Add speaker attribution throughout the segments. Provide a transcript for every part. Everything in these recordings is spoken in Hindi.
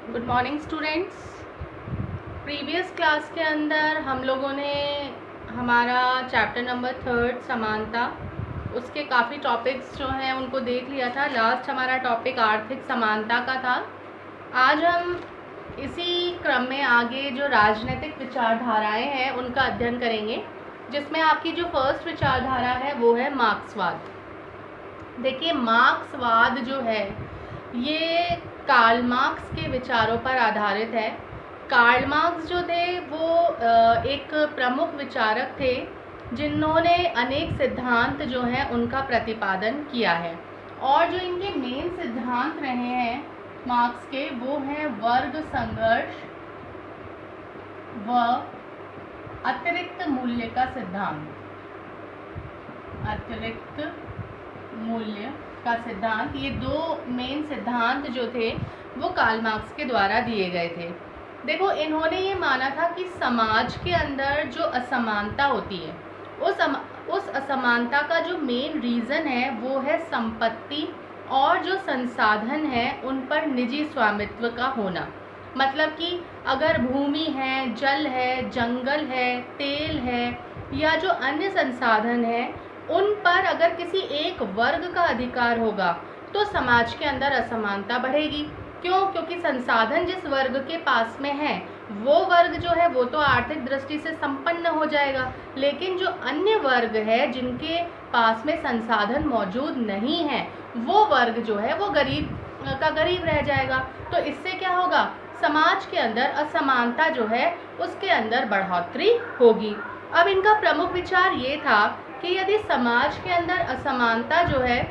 Speaker 1: Good morning students. Previous class के अंदर हम लोगों ने हमारा चैप्टर नंबर 3 समानता, उसके काफ़ी टॉपिक्स जो हैं उनको देख लिया था। लास्ट हमारा टॉपिक आर्थिक समानता का था। आज हम इसी क्रम में आगे जो राजनीतिक विचारधाराएं हैं उनका अध्ययन करेंगे, जिसमें आपकी जो फर्स्ट विचारधारा है वो है मार्क्सवाद। देखिए, मार्क्सवाद जो है ये कार्ल मार्क्स के विचारों पर आधारित है। कार्ल मार्क्स जो थे वो एक प्रमुख विचारक थे जिन्होंने अनेक सिद्धांत जो हैं उनका प्रतिपादन किया है, और जो इनके मेन सिद्धांत रहे हैं मार्क्स के वो हैं वर्ग संघर्ष व अतिरिक्त मूल्य का सिद्धांत। अतिरिक्त मूल्य का सिद्धांत, ये दो मेन सिद्धांत जो थे वो कार्ल मार्क्स के द्वारा दिए गए थे। देखो, इन्होंने ये माना था कि समाज के अंदर जो असमानता होती है उस असमानता का जो मेन रीज़न है वो है संपत्ति और जो संसाधन है उन पर निजी स्वामित्व का होना। मतलब कि अगर भूमि है, जल है, जंगल है, तेल है या जो अन्य संसाधन है उन पर अगर किसी एक वर्ग का अधिकार होगा तो समाज के अंदर असमानता बढ़ेगी। क्यों? क्योंकि संसाधन जिस वर्ग के पास में है वो वर्ग जो है वो तो आर्थिक दृष्टि से संपन्न हो जाएगा, लेकिन जो अन्य वर्ग है जिनके पास में संसाधन मौजूद नहीं है वो वर्ग जो है वो गरीब का गरीब रह जाएगा। तो इससे क्या होगा? समाज के अंदर असमानता जो है उसके अंदर बढ़ोतरी होगी। अब इनका प्रमुख विचार ये था कि यदि समाज के अंदर असमानता जो है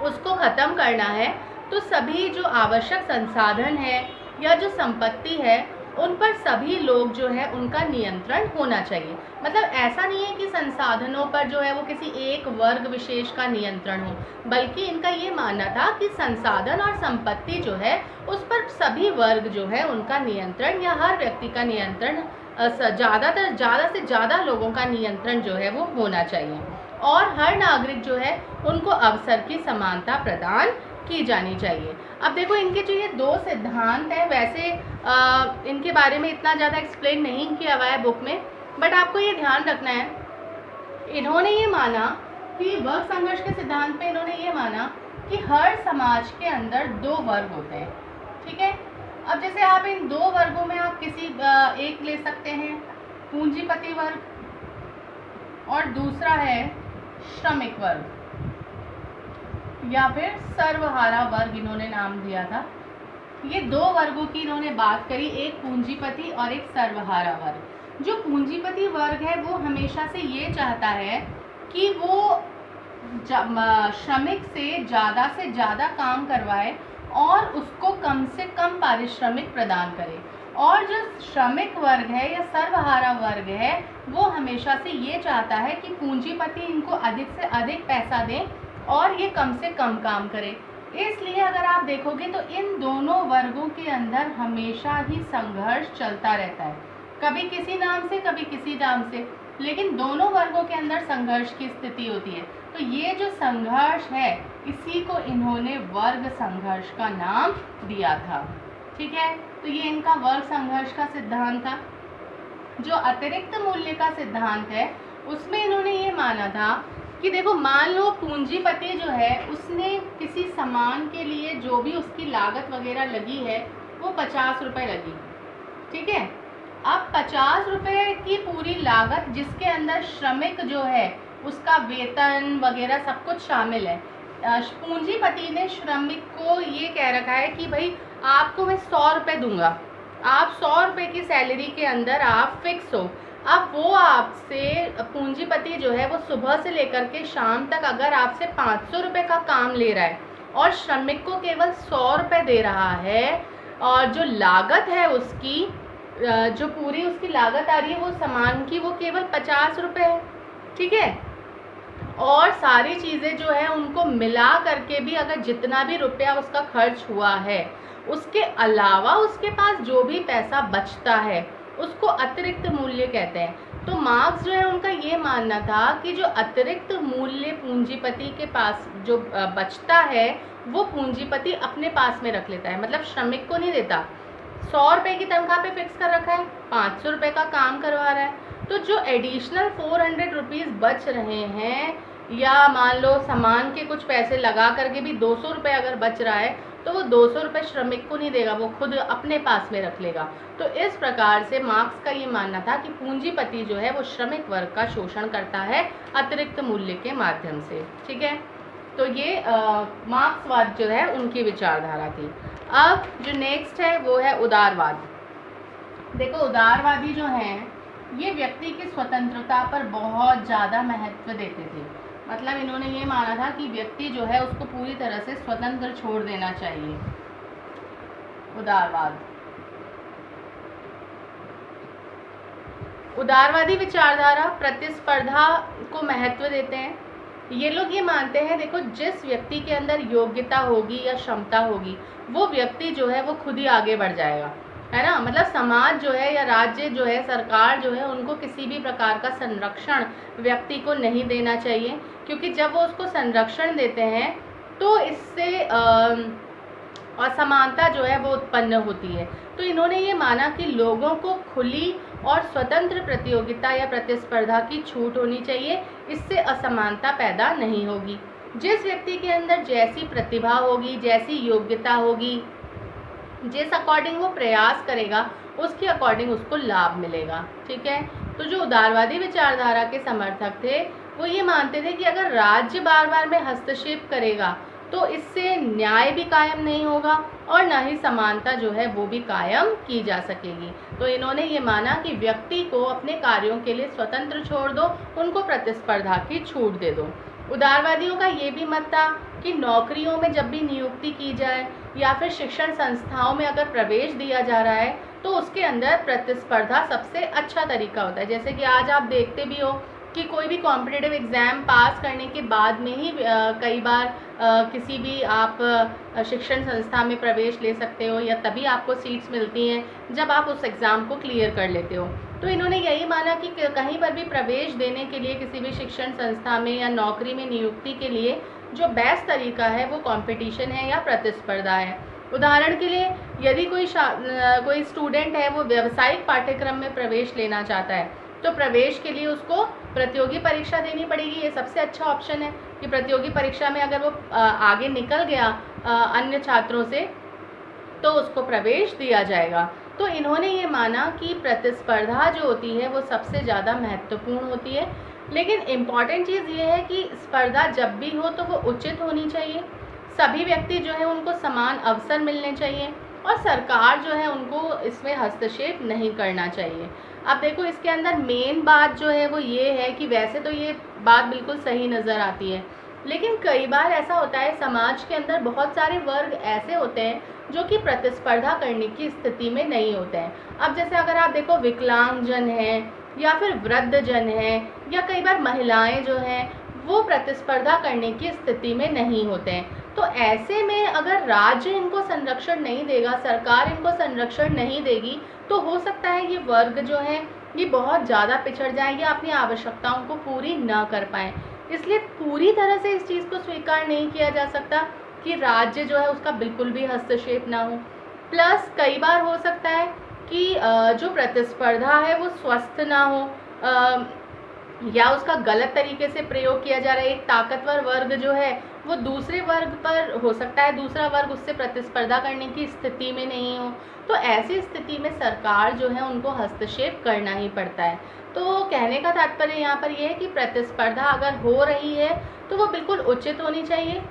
Speaker 1: उसको ख़त्म करना है तो सभी जो आवश्यक संसाधन है या जो संपत्ति है उन पर सभी लोग जो है उनका नियंत्रण होना चाहिए। मतलब ऐसा नहीं है कि संसाधनों पर जो है वो किसी एक वर्ग विशेष का नियंत्रण हो, बल्कि इनका ये मानना था कि संसाधन और संपत्ति जो है उस पर सभी वर्ग जो है उनका नियंत्रण या हर व्यक्ति का नियंत्रण, ज़्यादा से ज़्यादा लोगों का नियंत्रण जो है वो होना चाहिए, और हर नागरिक जो है उनको अवसर की समानता प्रदान की जानी चाहिए। अब देखो, इनके जो ये दो सिद्धांत हैं, वैसे इनके बारे में इतना ज़्यादा एक्सप्लेन नहीं किया हुआ है बुक में, बट आपको ये ध्यान रखना है, इन्होंने ये माना कि वर्ग संघर्ष के सिद्धांत पे इन्होंने ये माना कि हर समाज के अंदर दो वर्ग होते हैं। ठीक है, अब जैसे आप इन दो वर्गों में आप किसी एक ले सकते हैं, पूंजीपति वर्ग, और दूसरा है श्रमिक वर्ग या फिर सर्वहारा वर्ग इन्होंने नाम दिया था। ये दो वर्गों की इन्होंने बात करी, एक पूंजीपति और एक सर्वहारा वर्ग। जो पूंजीपति वर्ग है वो हमेशा से ये चाहता है कि वो श्रमिक से ज़्यादा काम करवाए और उसको कम से कम पारिश्रमिक प्रदान करे, और जो श्रमिक वर्ग है या सर्वहारा वर्ग है वो हमेशा से ये चाहता है कि पूंजीपति इनको अधिक से अधिक पैसा दें और ये कम से कम काम करे। इसलिए अगर आप देखोगे तो इन दोनों वर्गों के अंदर हमेशा ही संघर्ष चलता रहता है, कभी किसी नाम से कभी किसी नाम से, लेकिन दोनों वर्गों के अंदर संघर्ष की स्थिति होती है। तो ये जो संघर्ष है इसी को इन्होंने वर्ग संघर्ष का नाम दिया था। ठीक है, तो ये इनका वर्ग संघर्ष का सिद्धांत था। जो अतिरिक्त मूल्य का सिद्धांत है उसमें इन्होंने ये माना था कि देखो, मान लो पूंजीपति जो है उसने किसी सामान के लिए जो भी उसकी लागत वगैरह लगी है वो 50 रुपये लगी। ठीक है, अब 50 रुपये की पूरी लागत जिसके अंदर श्रमिक जो है उसका वेतन वगैरह सब कुछ शामिल है, पूंजीपति ने श्रमिक को ये कह रखा है कि भाई आपको मैं 100 रुपये दूंगा, आप 100 रुपये की सैलरी के अंदर आप फिक्स हो। अब वो आपसे, पूंजीपति जो है वो सुबह से लेकर के शाम तक अगर आपसे 500 रुपये का काम ले रहा है और श्रमिक को केवल 100 रुपये दे रहा है, और जो लागत है उसकी, जो पूरी उसकी लागत आ रही है वो सामान की, वो केवल 50 रुपये है। ठीक है, और सारी चीज़ें जो है उनको मिला करके भी अगर जितना भी रुपया उसका खर्च हुआ है उसके अलावा उसके पास जो भी पैसा बचता है उसको अतिरिक्त मूल्य कहते हैं। तो मार्क्स जो है उनका ये मानना था कि जो अतिरिक्त मूल्य पूंजीपति के पास जो बचता है वो पूंजीपति अपने पास में रख लेता है, मतलब श्रमिक को नहीं देता। 100 रुपये की तनख्वाह पे फिक्स कर रखा है, 500 रुपये का काम करवा रहा है, तो जो एडिशनल 400 रुपीज़ बच रहे हैं, या मान लो सामान के कुछ पैसे लगा करके भी 200 रुपये अगर बच रहा है, तो वो 200 रुपये श्रमिक को नहीं देगा, वो खुद अपने पास में रख लेगा। तो इस प्रकार से मार्क्स का ये मानना था कि पूंजीपति जो है वो श्रमिक वर्ग का शोषण करता है अतिरिक्त मूल्य के माध्यम से। ठीक है, तो ये मार्क्सवाद जो है उनकी विचारधारा थी। अब जो नेक्स्ट है वो है उदारवाद। देखो उदारवादी जो हैं ये व्यक्ति की स्वतंत्रता पर बहुत ज़्यादा महत्व देते थे। मतलब इन्होंने ये माना था कि व्यक्ति जो है उसको पूरी तरह से स्वतंत्र छोड़ देना चाहिए। उदारवादी विचारधारा प्रतिस्पर्धा को महत्व देते हैं। ये लोग ये मानते हैं, देखो जिस व्यक्ति के अंदर योग्यता होगी या क्षमता होगी वो व्यक्ति जो है वो खुद ही आगे बढ़ जाएगा, है ना। मतलब समाज जो है या राज्य जो है, सरकार जो है, उनको किसी भी प्रकार का संरक्षण व्यक्ति को नहीं देना चाहिए, क्योंकि जब वो उसको संरक्षण देते हैं तो इससे असमानता जो है वो उत्पन्न होती है। तो इन्होंने ये माना कि लोगों को खुली और स्वतंत्र प्रतियोगिता या प्रतिस्पर्धा की छूट होनी चाहिए, इससे असमानता पैदा नहीं होगी। जिस व्यक्ति के अंदर जैसी प्रतिभा होगी, जैसी योग्यता होगी, जिस अकॉर्डिंग वो प्रयास करेगा उसके अकॉर्डिंग उसको लाभ मिलेगा। ठीक है, तो जो उदारवादी विचारधारा के समर्थक थे वो ये मानते थे कि अगर राज्य बार बार में हस्तक्षेप करेगा तो इससे न्याय भी कायम नहीं होगा और न ही समानता जो है वो भी कायम की जा सकेगी। तो इन्होंने ये माना कि व्यक्ति को अपने कार्यों के लिए स्वतंत्र छोड़ दो, उनको प्रतिस्पर्धा की छूट दे दो। उदारवादियों का ये भी मत था कि नौकरियों में जब भी नियुक्ति की जाए या फिर शिक्षण संस्थाओं में अगर प्रवेश दिया जा रहा है तो उसके अंदर प्रतिस्पर्धा सबसे अच्छा तरीका होता है। जैसे कि आज आप देखते भी हो कि कोई भी कॉम्पिटिटिव एग्ज़ाम पास करने के बाद में ही कई बार किसी भी आप शिक्षण संस्था में प्रवेश ले सकते हो, या तभी आपको सीट्स मिलती हैं जब आप उस एग्ज़ाम को क्लियर कर लेते हो। तो इन्होंने यही माना कि कहीं पर भी प्रवेश देने के लिए किसी भी शिक्षण संस्था में या नौकरी में नियुक्ति के लिए जो बेस्ट तरीका है वो कंपटीशन है या प्रतिस्पर्धा है। उदाहरण के लिए यदि कोई स्टूडेंट है वो व्यावसायिक पाठ्यक्रम में प्रवेश लेना चाहता है तो प्रवेश के लिए उसको प्रतियोगी परीक्षा देनी पड़ेगी। ये सबसे अच्छा ऑप्शन है कि प्रतियोगी परीक्षा में अगर वो आगे निकल गया अन्य छात्रों से तो उसको प्रवेश दिया जाएगा। तो इन्होंने ये माना कि प्रतिस्पर्धा जो होती है वो सबसे ज़्यादा महत्वपूर्ण होती है, लेकिन इम्पॉर्टेंट चीज़ ये है कि स्पर्धा जब भी हो तो वो उचित होनी चाहिए, सभी व्यक्ति जो है उनको समान अवसर मिलने चाहिए और सरकार जो है उनको इसमें हस्तक्षेप नहीं करना चाहिए। अब देखो इसके अंदर मेन बात जो है वो ये है कि वैसे तो ये बात बिल्कुल सही नज़र आती है, लेकिन कई बार ऐसा होता है समाज के अंदर बहुत सारे वर्ग ऐसे होते हैं जो कि प्रतिस्पर्धा करने की स्थिति में नहीं होते हैं। अब जैसे अगर आप देखो विकलांगजन हैं या फिर वृद्धजन हैं या कई बार महिलाएं जो हैं वो प्रतिस्पर्धा करने की स्थिति में नहीं होते हैं। तो ऐसे में अगर राज्य इनको संरक्षण नहीं देगा, सरकार इनको संरक्षण नहीं देगी, तो हो सकता है ये वर्ग जो है ये बहुत ज़्यादा पिछड़ जाएं या अपनी आवश्यकताओं को पूरी ना कर पाएँ। इसलिए पूरी तरह से इस चीज़ को स्वीकार नहीं किया जा सकता कि राज्य जो है उसका बिल्कुल भी हस्तक्षेप ना हो। प्लस कई बार हो सकता है कि जो प्रतिस्पर्धा है वो स्वस्थ ना हो या उसका गलत तरीके से प्रयोग किया जा रहा है। एक ताकतवर वर्ग जो है वो दूसरे वर्ग पर हो सकता है दूसरा वर्ग उससे प्रतिस्पर्धा करने की स्थिति में नहीं हो, तो ऐसी स्थिति में सरकार जो है उनको हस्तक्षेप करना ही पड़ता है। तो कहने का तात्पर्य यहाँ पर यह है कि प्रतिस्पर्धा अगर हो रही है तो वो बिल्कुल उचित होनी चाहिए,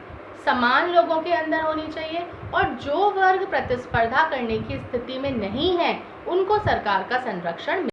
Speaker 1: समान लोगों के अंदर होनी चाहिए, और जो वर्ग प्रतिस्पर्धा करने की स्थिति में नहीं है उनको सरकार का संरक्षण